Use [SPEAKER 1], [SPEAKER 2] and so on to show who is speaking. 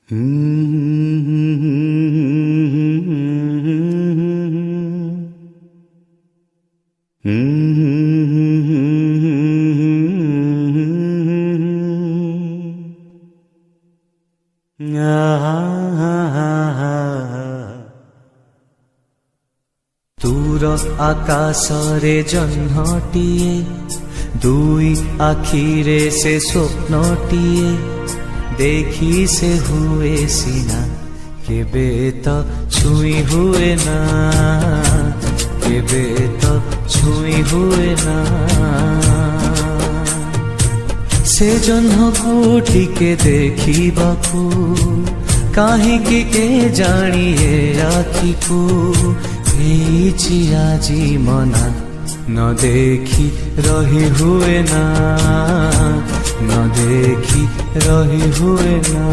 [SPEAKER 1] दूर आकाशरे जह्नटिए दुई आखिरे से स्वप्नटिए देखी से हुए सीना केबे तो छुई हुए ना केबे तो छुई हुए ना से जह्न को टिके देखी बाकू काहींकि के जानिए आखि को आजी मना न देखी रही हुए ना न देखी रही हुए ना।